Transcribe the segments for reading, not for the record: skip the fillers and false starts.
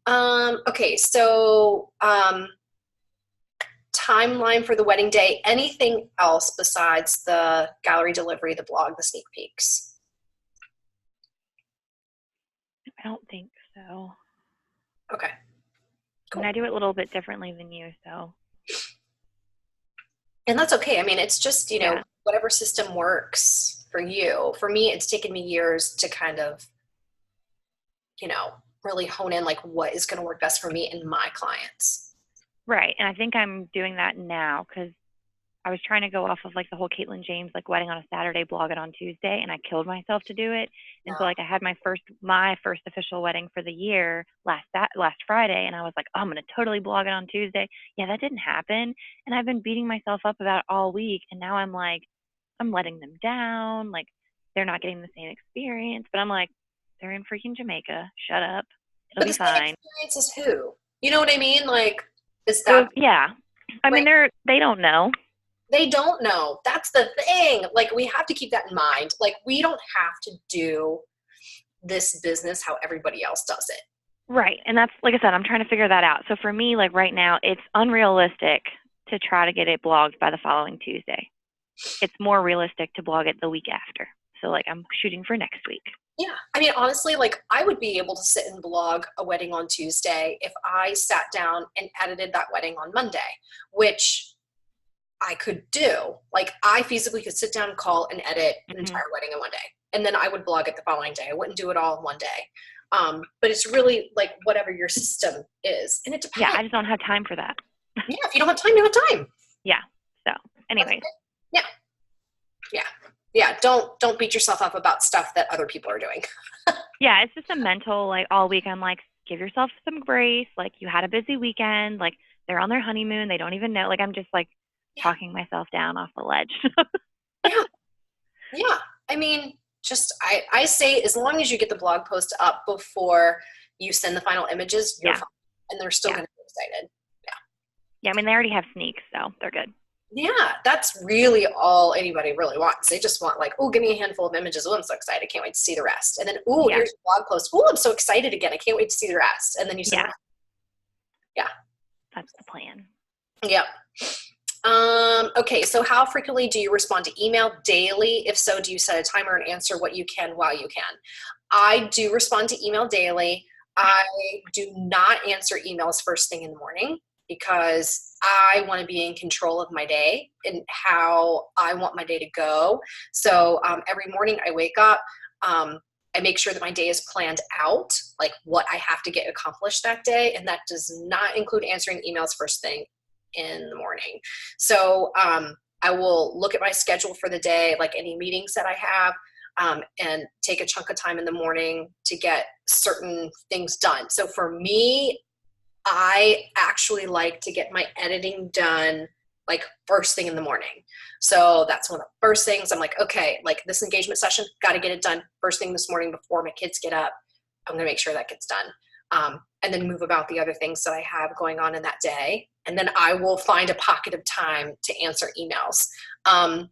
Okay, so timeline for the wedding day. Anything else besides the gallery delivery, the blog, the sneak peeks? I don't think so. Okay, I mean, cool. I do it a little bit differently than you, so And that's okay. I mean, it's just, yeah. whatever system works for you. For me, it's taken me years to kind of, really hone in like what is going to work best for me and my clients. Right. And I think I'm doing that now because I was trying to go off of like the whole Caitlin James like wedding on a Saturday, blog it on Tuesday, and I killed myself to do it. And so Yeah. like I had my first official wedding for the year last Friday, and I was like, oh, I'm gonna totally blog it on Tuesday. Yeah, that didn't happen, and I've been beating myself up about it all week, and now I'm like, I'm letting them down. Like they're not getting the same experience, but I'm like, they're in freaking Jamaica. Shut up. It'll But the be same fine. experience is who? You know what I mean? Like, is It was, that yeah. I mean, right? they don't know. They don't know. That's the thing. Like, we have to keep that in mind. Like, we don't have to do this business how everybody else does it. Right. And that's, like I said, I'm trying to figure that out. So for me, like right now, it's unrealistic to try to get it blogged by the following Tuesday. It's more realistic to blog it the week after. So like I'm shooting for next week. Yeah. I mean, honestly, like, I would be able to sit and blog a wedding on Tuesday if I sat down and edited that wedding on Monday, which I could do. Like, I feasibly could sit down and call and edit an Hmm. entire wedding in one day. And then I would blog it the following day. I wouldn't do it all in one day. But it's really like whatever your system is. And it Yeah, depends. I just don't have time for that. Yeah. If you don't have time, you don't have time. Yeah. So That's anyways, okay. Yeah. Yeah. Yeah. Don't beat yourself up about stuff that other people are doing. yeah, it's just a mental, like all week I'm like, give yourself some grace. Like you had a busy weekend. Like they're on their honeymoon. They don't even know. Like I'm just like Yeah. talking myself down off the ledge. Yeah. Yeah. I mean, just I say as long as you get the blog post up before you send the final images, you're Yeah. fine. And they're still Yeah. going to be excited. Yeah. I mean, they already have sneaks, so they're good. Yeah, that's really all anybody really wants. They just want like, oh, give me a handful of images. Oh, I'm so excited. I can't wait to see the rest. And then, oh, Yeah. here's a blog post. Oh, I'm so excited again. I can't wait to see the rest. And then you send them. Yeah. Yeah. That's the plan. Yep. Okay, so how frequently do you respond to email? Daily? If so, do you set a timer and answer what you can while you can? I do respond to email daily. I do not answer emails first thing in the morning because I want to be in control of my day and how I want my day to go. So every morning I wake up, I make sure that my day is planned out, like what I have to get accomplished that day. And that does not include answering emails first thing in the morning. So I will look at my schedule for the day, like any meetings that I have, and take a chunk of time in the morning to get certain things done. So for me, I actually like to get my editing done like first thing in the morning. So that's one of the first things I'm like, okay, like this engagement session, got to get it done first thing this morning before my kids get up. I'm going to make sure that gets done. And then move about the other things that I have going on in that day. And then I will find a pocket of time to answer emails. I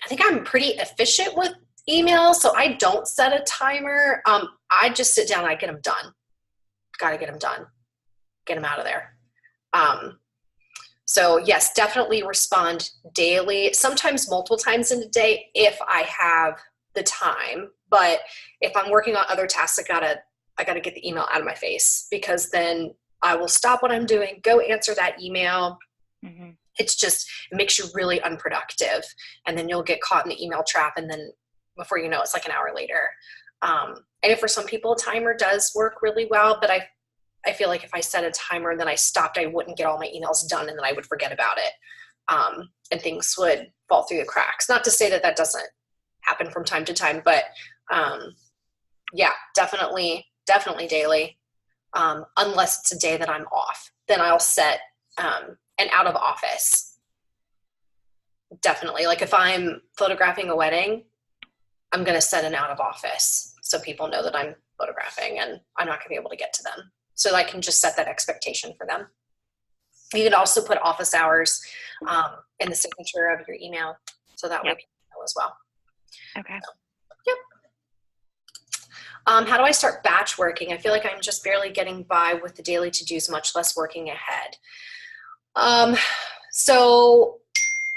think I'm pretty efficient with emails, so I don't set a timer. I just sit down and I get them done. Got to get them done. Get them out of there. So yes, definitely respond daily, sometimes multiple times in a day if I have the time. But if I'm working on other tasks, I gotta get the email out of my face because then I will stop what I'm doing, go answer that email. Hmm. It's just, it makes you really unproductive. And then you'll get caught in the email trap. And then before you know, it's like an hour later. And if for some people, a timer does work really well, but I feel like if I set a timer and then I stopped, I wouldn't get all my emails done and then I would forget about it. And things would fall through the cracks. Not to say that that doesn't happen from time to time, but yeah, definitely daily. Unless it's a day that I'm off, then I'll set an out of office. Definitely. Like if I'm photographing a wedding, I'm going to set an out of office so people know that I'm photographing and I'm not going to be able to get to them. So I can just set that expectation for them. You can also put office hours in the signature of your email, so that way Yep. people know as well. Okay. So, yep. How do I start batch working? I feel like I'm just barely getting by with the daily to-dos, much less working ahead. So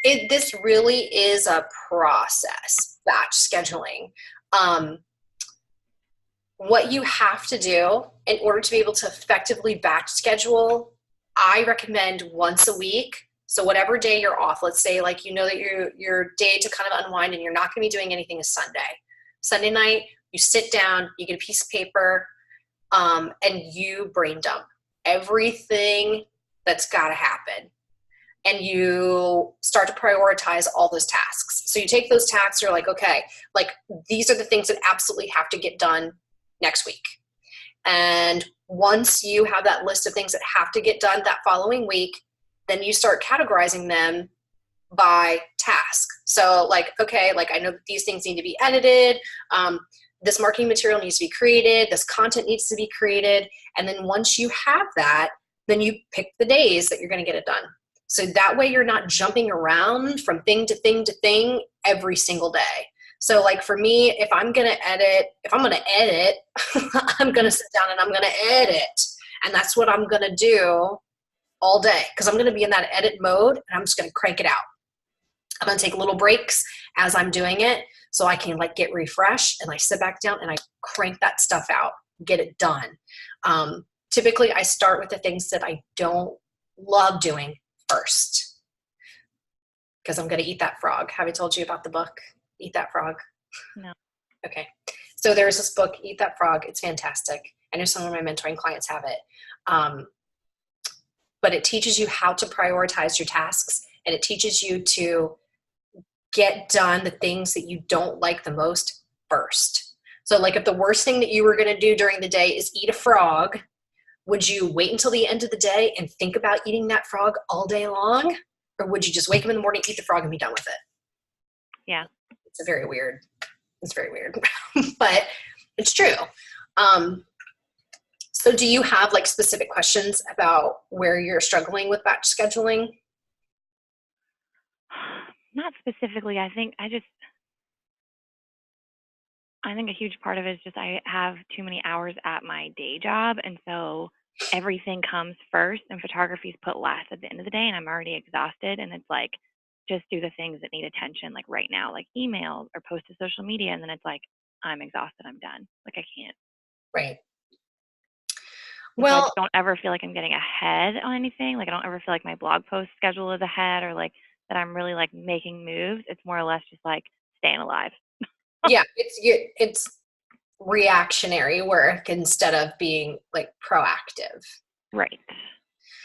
this really is a process, batch scheduling. What you have to do in order to be able to effectively batch schedule, I recommend once a week. So whatever day you're off, let's say like you know that your day to kind of unwind and you're not going to be doing anything is Sunday. Sunday night, you sit down, you get a piece of paper, and you brain dump everything that's got to happen. And you start to prioritize all those tasks. So you take those tasks, you're like, okay, like these are the things that absolutely have to get done next week. And once you have that list of things that have to get done that following week, then you start categorizing them by task. So like, okay, like I know that these things need to be edited. This marketing material needs to be created. This content needs to be created. And then once you have that, then you pick the days that you're going to get it done. So that way you're not jumping around from thing to thing to thing every single day. So like for me, if I'm going to edit, I'm going to sit down and I'm going to edit. And that's what I'm going to do all day because I'm going to be in that edit mode and I'm just going to crank it out. I'm going to take little breaks as I'm doing it so I can like get refreshed and I sit back down and I crank that stuff out, get it done. Typically I start with the things that I don't love doing first because I'm going to eat that frog. Have I told you about the book, Eat That Frog? No. Okay. So there's this book, Eat That Frog. It's fantastic. I know some of my mentoring clients have it. But it teaches you how to prioritize your tasks and it teaches you to get done the things that you don't like the most first. So like if the worst thing that you were going to do during the day is eat a frog, would you wait until the end of the day and think about eating that frog all day long? Or would you just wake up in the morning, eat the frog and be done with it? Yeah. It's very weird, but it's true. So do you have like specific questions about where you're struggling with batch scheduling? Not specifically. I think a huge part of it is just I have too many hours at my day job. And so everything comes first and photography is put last at the end of the day. And I'm already exhausted. And it's like, just do the things that need attention, like right now, like email or post to social media. And then it's like, I'm exhausted. I'm done. Like I can't. Right. Well, so I just don't ever feel like I'm getting ahead on anything. Like I don't ever feel like my blog post schedule is ahead or like that I'm really like making moves. It's more or less just like staying alive. Yeah, it's reactionary work instead of being like proactive. Right.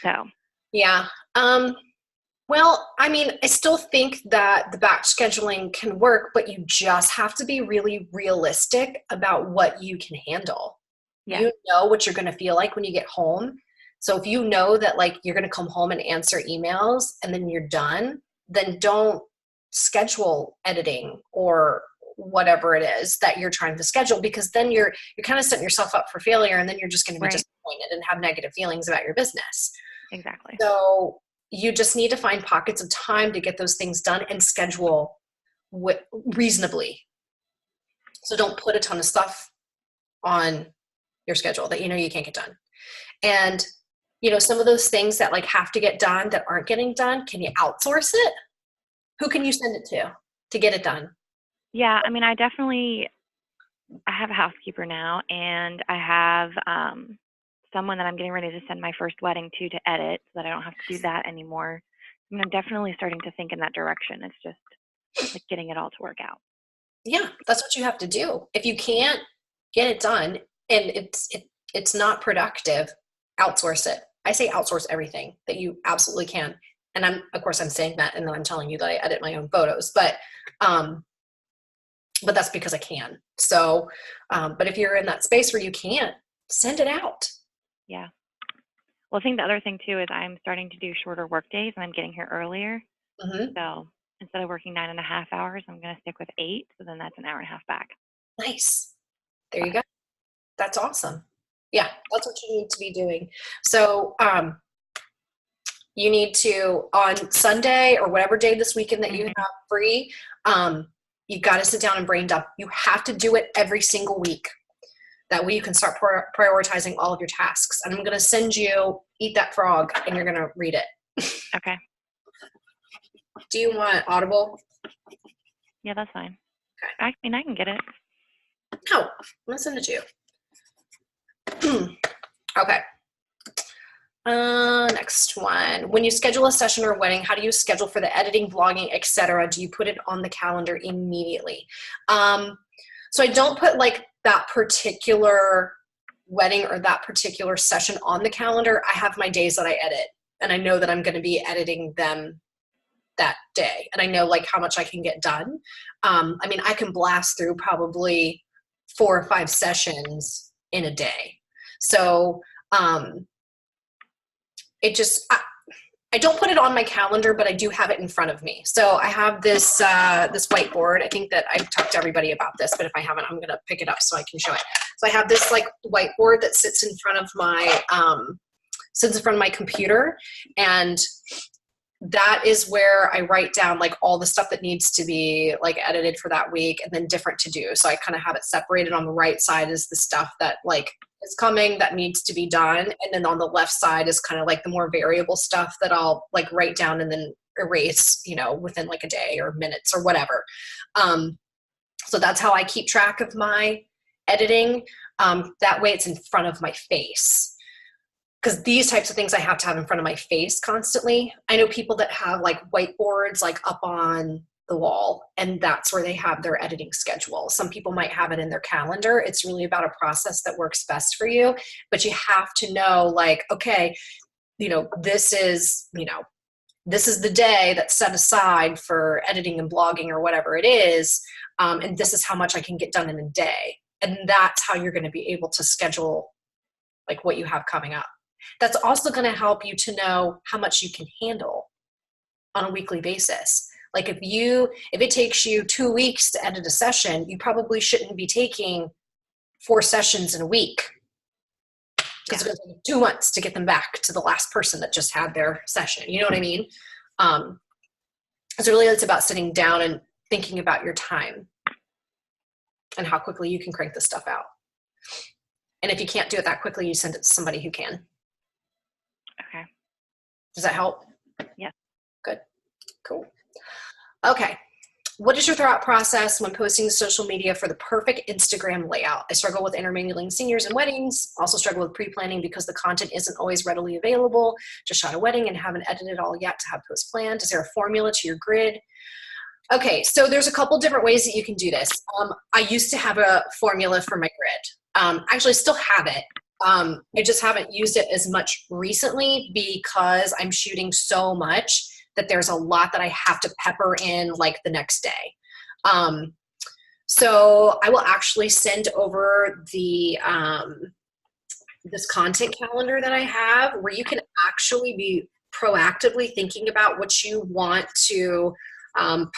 So. Yeah. Well, I mean, I still think that the batch scheduling can work, but you just have to be really realistic about what you can handle. Yeah. You know what you're going to feel like when you get home. So if you know that like you're going to come home and answer emails and then you're done, then don't schedule editing or whatever it is that you're trying to schedule, because then you're kind of setting yourself up for failure, and then you're just going to be disappointed and have negative feelings about your business. Exactly. So you just need to find pockets of time to get those things done and schedule reasonably. So don't put a ton of stuff on your schedule that you know you can't get done. And you know, some of those things that like have to get done that aren't getting done, can you outsource it? Who can you send it to get it done? Yeah, I mean, I have a housekeeper now, and I have someone that I'm getting ready to send my first wedding to edit so that I don't have to do that anymore. I mean, I'm definitely starting to think in that direction. It's just like getting it all to work out. Yeah, that's what you have to do. If you can't get it done and it's not productive, outsource it. I say outsource everything that you absolutely can. And I'm saying that, and then I'm telling you that I edit my own photos, but that's because I can. So, but if you're in that space where you can't, send it out. Yeah. Well, I think the other thing too is I'm starting to do shorter work days and I'm getting here earlier. Mm-hmm. So instead of working 9.5 hours, I'm going to stick with 8. So then that's an hour and a half back. Nice. There you go. That's awesome. Yeah, that's what you need to be doing. So you need to, on Sunday or whatever day this weekend that you have free, you've got to sit down and brain dump. You have to do it every single week. That way you can start prioritizing all of your tasks. And I'm going to send you Eat That Frog, and you're going to read it. Okay. Do you want Audible? Yeah, that's fine. Okay. I mean, I can get it. Oh, I'm going to send it to you. Okay. Next one. When you schedule a session or wedding, how do you schedule for the editing, vlogging, etc.? Do you put it on the calendar immediately? So I don't put like that particular wedding or that particular session on the calendar. I have my days that I edit, and I know that I'm going to be editing them that day, and I know like how much I can get done. I mean, I can blast through probably 4 or 5 sessions in a day. So it just, I don't put it on my calendar, but I do have it in front of me. So I have this this whiteboard. I think that I've talked to everybody about this, but if I haven't, I'm going to pick it up so I can show it. So I have this like whiteboard that sits in front of my computer, and that is where I write down like all the stuff that needs to be like edited for that week, and then different to do. So I kind of have it separated. On the right side is the stuff that like is coming that needs to be done. And then on the left side is kind of like the more variable stuff that I'll like write down and then erase, you know, within like a day or minutes or whatever. So that's how I keep track of my editing. That way it's in front of my face. Because these types of things I have to have in front of my face constantly. I know people that have like whiteboards like up on the wall, and that's where they have their editing schedule. Some people might have it in their calendar. It's really about a process that works best for you, but you have to know like, okay, you know, this is the day that's set aside for editing and blogging or whatever it is. And this is how much I can get done in a day. And that's how you're going to be able to schedule like what you have coming up. That's also going to help you to know how much you can handle on a weekly basis. Like if it takes you 2 weeks to edit a session, you probably shouldn't be taking 4 sessions in a week, because it's going to take 2 months to get them back to the last person that just had their session. You know what I mean? So really it's about sitting down and thinking about your time and how quickly you can crank this stuff out. And if you can't do it that quickly, you send it to somebody who can. Okay. Does that help? Yeah. Good. Cool. Okay. What is your thought process when posting to social media for the perfect Instagram layout? I struggle with intermingling seniors and weddings. Also struggle with pre-planning because the content isn't always readily available. Just shot a wedding and haven't edited all yet to have post planned. Is there a formula to your grid? Okay, so there's a couple different ways that you can do this. I used to have a formula for my grid. Actually, I still have it. I just haven't used it as much recently because I'm shooting so much that there's a lot that I have to pepper in like the next day. So I will actually send over the this content calendar that I have, where you can actually be proactively thinking about what you want to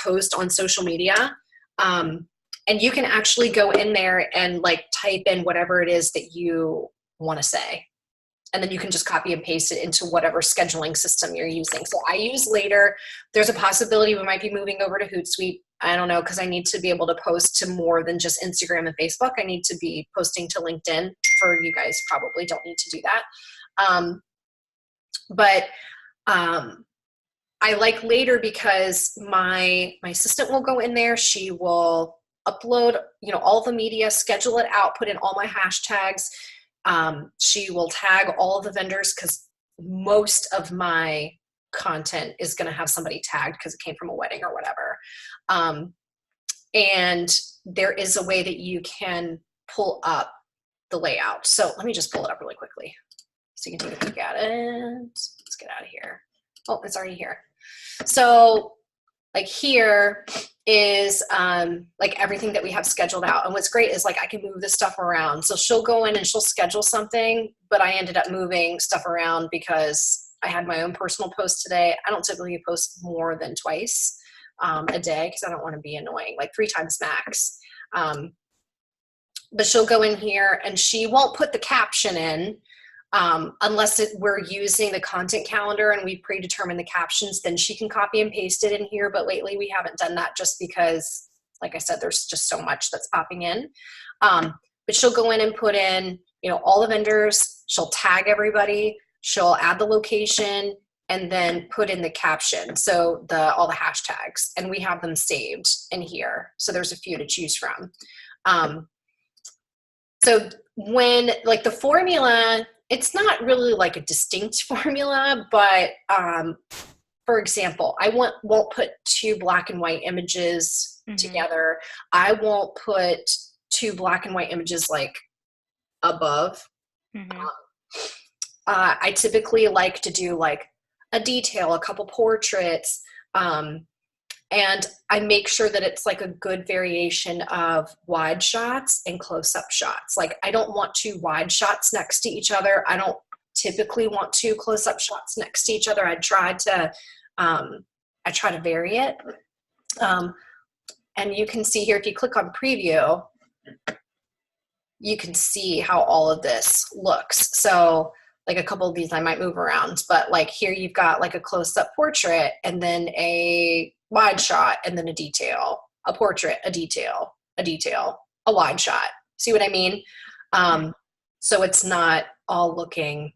post on social media. And you can actually go in there and like type in whatever it is that you want to say. And then you can just copy and paste it into whatever scheduling system you're using. So I use Later. There's a possibility we might be moving over to Hootsuite. I don't know, because I need to be able to post to more than just Instagram and Facebook. I need to be posting to LinkedIn. For you guys, probably don't need to do that. But I like Later because my assistant will go in there. She will upload, all the media, schedule it out, put in all my hashtags. She will tag all of the vendors, because most of my content is going to have somebody tagged because it came from a wedding or whatever. And there is a way that you can pull up the layout. So let me just pull it up really quickly so you can take a look at it. Let's get out of here. Oh, it's already here. So like here is like everything that we have scheduled out. And what's great is like I can move this stuff around. So she'll go in and she'll schedule something, but I ended up moving stuff around because I had my own personal post today. I don't typically post more than twice a day because I don't want to be annoying, like 3 times max. But she'll go in here and she won't put the caption in unless we're using the content calendar and we predetermine the captions. Then she can copy and paste it in here. But lately we haven't done that just because, like I said, there's just so much that's popping in. but she'll go in and put in, all the vendors. She'll tag everybody. She'll add the location and then put in the caption. So all the hashtags, and we have them saved in here. So there's a few to choose from. So when like the formula, it's not really like a distinct formula, but for example, I won't put two black and white images together. I won't put two black and white images like above. I typically like to do like a detail, a couple portraits, and I make sure that it's like a good variation of wide shots and close-up shots. Like I don't want two wide shots next to each other. I don't typically want two close-up shots next to each other. I try to vary it. And you can see here, if you click on preview, you can see how all of this looks. So like a couple of these I might move around, but like here you've got like a close-up portrait and then a wide shot and then a detail, a portrait, a detail, a wide shot. See what I mean? So it's not all looking,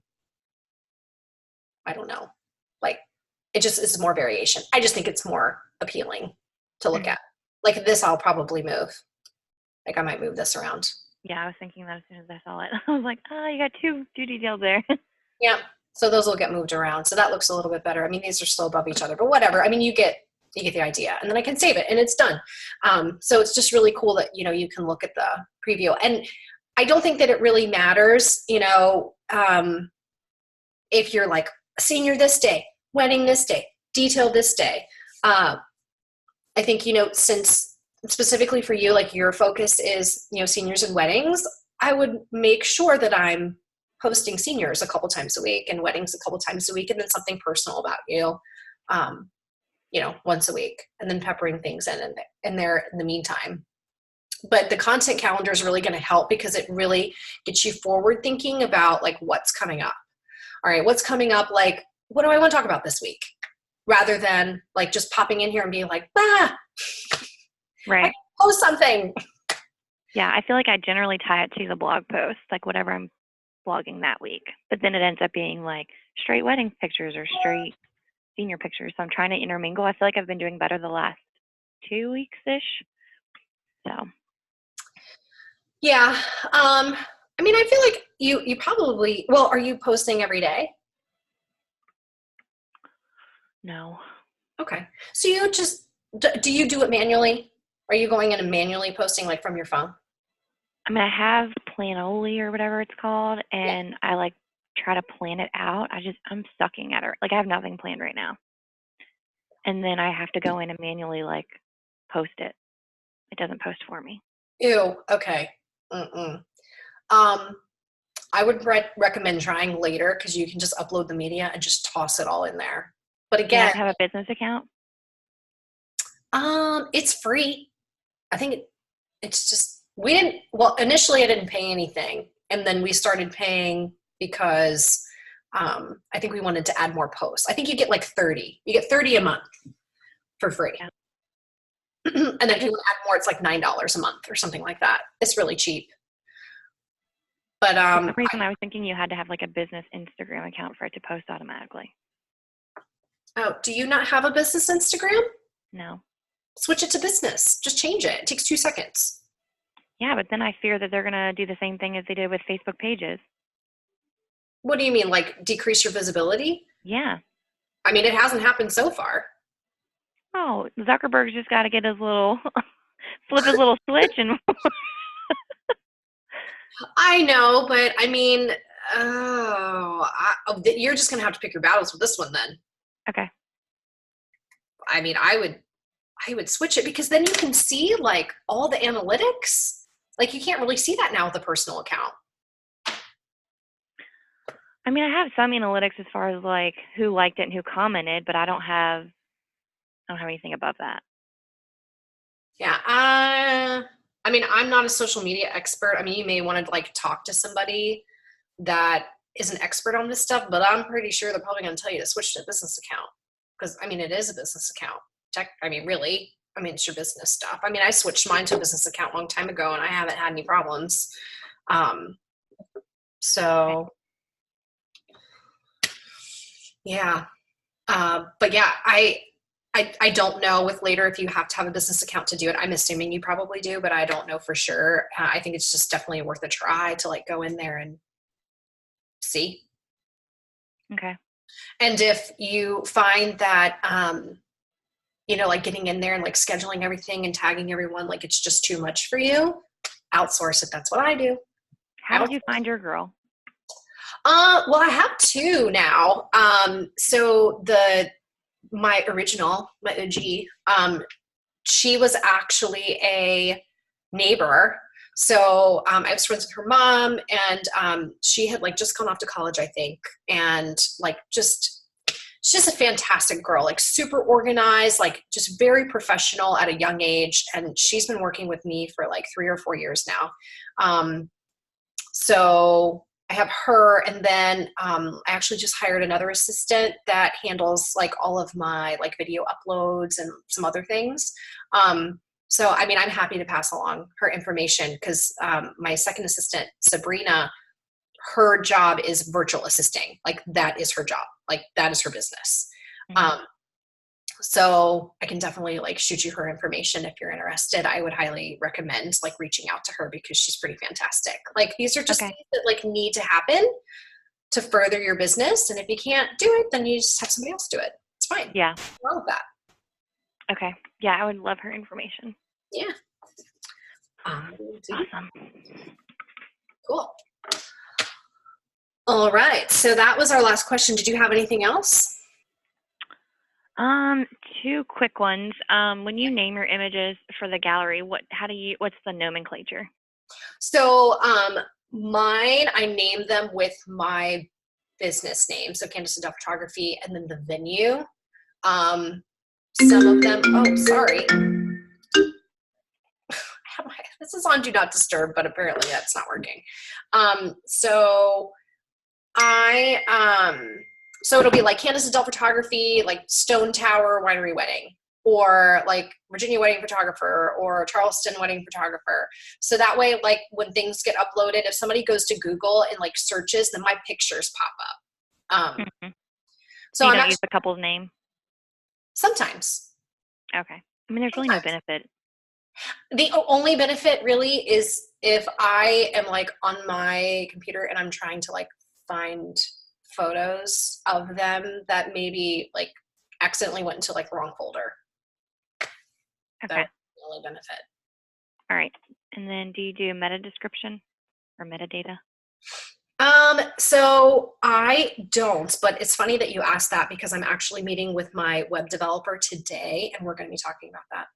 I don't know, like it just is more variation. I just think it's more appealing to look at. Like this I'll probably move. Like I might move this around. Yeah, I was thinking that as soon as I saw it. I was like, oh, you got two details there. Yeah, so those will get moved around. So that looks a little bit better. I mean, these are still above each other, but whatever. I mean, you get the idea. And then I can save it and it's done. So it's just really cool that, you can look at the preview. And I don't think that it really matters, if you're like senior this day, wedding this day, detail this day. I think, since specifically for you, like your focus is, seniors and weddings, I would make sure that I'm posting seniors a couple times a week and weddings a couple times a week, and then something personal about you, once a week, and then peppering things in there in the meantime. But the content calendar is really going to help because it really gets you forward thinking about like what's coming up. All right, what's coming up? Like, what do I want to talk about this week? Rather than like just popping in here and being like, right. Post something. Yeah, I feel like I generally tie it to the blog post, like whatever I'm blogging that week. But then it ends up being like straight wedding pictures or straight senior pictures. So I'm trying to intermingle. I feel like I've been doing better the last 2 weeks-ish. So. Yeah. I mean, I feel like you probably, well, are you posting every day? No. Okay. So you just, do you do it manually? Are you going in and manually posting like from your phone? I mean, I have Planoly or whatever it's called, and I like try to plan it out. I'm sucking at it. Like I have nothing planned right now. And then I have to go in and manually like post it. It doesn't post for me. Ew. Okay. I would recommend trying later because you can just upload the media and just toss it all in there. But again, do you have a business account? It's free. I think it's just, initially I didn't pay anything. And then we started paying because I think we wanted to add more posts. I think you get like 30. You get 30 a month for free. Yeah. And then if you add more, it's like $9 a month or something like that. It's really cheap. But for some reason I was thinking you had to have like a business Instagram account for it to post automatically. Oh, do you not have a business Instagram? No. Switch it to business. Just change it. It takes 2 seconds. Yeah, but then I fear that they're going to do the same thing as they did with Facebook pages. What do you mean? Like decrease your visibility? Yeah. I mean, it hasn't happened so far. Oh, Zuckerberg's just got to get his little, flip his little switch and. I know, but I mean, you're just going to have to pick your battles with this one then. Okay. I mean, I would switch it because then you can see like all the analytics. Like you can't really see that now with a personal account. I mean, I have some analytics as far as like who liked it and who commented, but I don't have anything above that. Yeah. I mean, I'm not a social media expert. I mean, you may want to like talk to somebody that is an expert on this stuff, but I'm pretty sure they're probably going to tell you to switch to a business account because I mean, it is a business account. Really, I mean, it's your business stuff. I mean, I switched mine to a business account a long time ago and I haven't had any problems. So yeah. But yeah, I don't know with Later if you have to have a business account to do it. I'm assuming you probably do, but I don't know for sure. I think it's just definitely worth a try to like go in there and see. Okay. And if you find that, like getting in there and like scheduling everything and tagging everyone, like it's just too much for you, outsource it. That's what I do. How did you find your girl? Well, I have two now. So my original, my OG, she was actually a neighbor. So I was friends with her mom, and she had like just gone off to college, I think, and like she's just a fantastic girl, like super organized, like just very professional at a young age. And she's been working with me for like 3 or 4 years now. So I have her, and then I actually just hired another assistant that handles like all of my like video uploads and some other things. So I mean, I'm happy to pass along her information because my second assistant, Sabrina, her job is virtual assisting. Like that is her job. Like that is her business. Mm-hmm. So I can definitely like shoot you her information if you're interested. I would highly recommend like reaching out to her because she's pretty fantastic. Like these are just things that like need to happen to further your business. And if you can't do it, then you just have somebody else do it. It's fine. Yeah. What's wrong with that? Okay. Yeah, I would love her information. Yeah. Awesome. Cool. All right. So that was our last question. Did you have anything else? Two quick ones. When you name your images for the gallery, what's the nomenclature? So, mine, I named them with my business name. So Candace Adele Photography, and then the venue. Some of them, oh, sorry. This is on Do Not Disturb, but apparently that's not working. So it'll be like Candace Adele Photography, like Stone Tower Winery Wedding, or like Virginia Wedding Photographer, or Charleston Wedding Photographer. So that way, like when things get uploaded, if somebody goes to Google and like searches, then my pictures pop up. So you don't use the couple's name? Sometimes. Okay. I mean, there's really no benefit. The only benefit really is if I am like on my computer and I'm trying to like find photos of them that maybe like accidentally went into like the wrong folder. Okay. That's the only benefit. All right. And then do you do meta description or metadata? So I don't, but it's funny that you asked that because I'm actually meeting with my web developer today and we're going to be talking about that.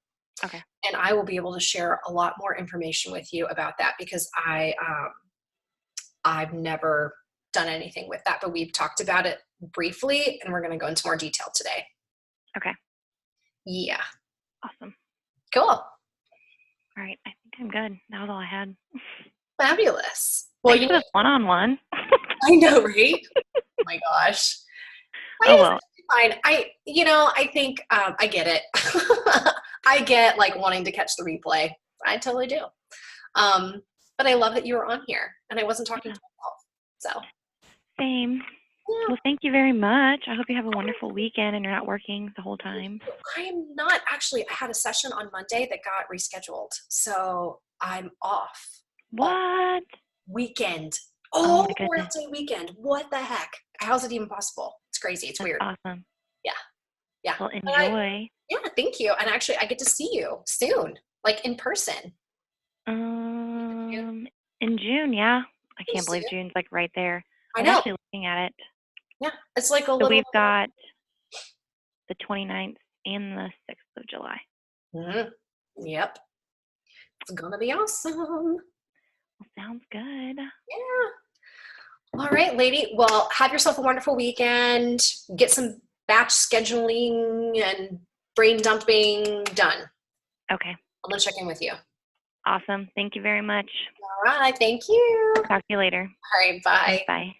Okay. And I will be able to share a lot more information with you about that because I've never done anything with that, but we've talked about it briefly and we're going to go into more detail today. Okay. Yeah. Awesome. Cool. All right. I think I'm good. That was all I had. Fabulous. Well, Thanks for the one-on-one. I know, right? Oh my gosh. Well. Fine. I think I get it. I get like wanting to catch the replay. I totally do. But I love that you were on here and I wasn't talking to myself. So. Same. Yeah. Well, thank you very much. I hope you have a wonderful weekend and you're not working the whole time. I am not actually. I had a session on Monday that got rescheduled. So I'm off. What? Weekend. Oh, birthday weekend. What the heck? How's it even possible? It's crazy. It's weird. Awesome. Yeah. Yeah. Well, enjoy. Yeah, thank you. And actually, I get to see you soon, like in person. In June, yeah. I can't believe June's like right there. I know. I'm actually looking at it. Yeah, it's like a little. We've got the 29th and the 6th of July. Mm-hmm. Yep. It's gonna be awesome. Well, sounds good. Yeah. All right, lady. Well, have yourself a wonderful weekend. Get some batch scheduling and brain dumping done. Okay. I'm gonna check in with you. Awesome. Thank you very much. All right. Thank you. Talk to you later. All right. Bye. Bye.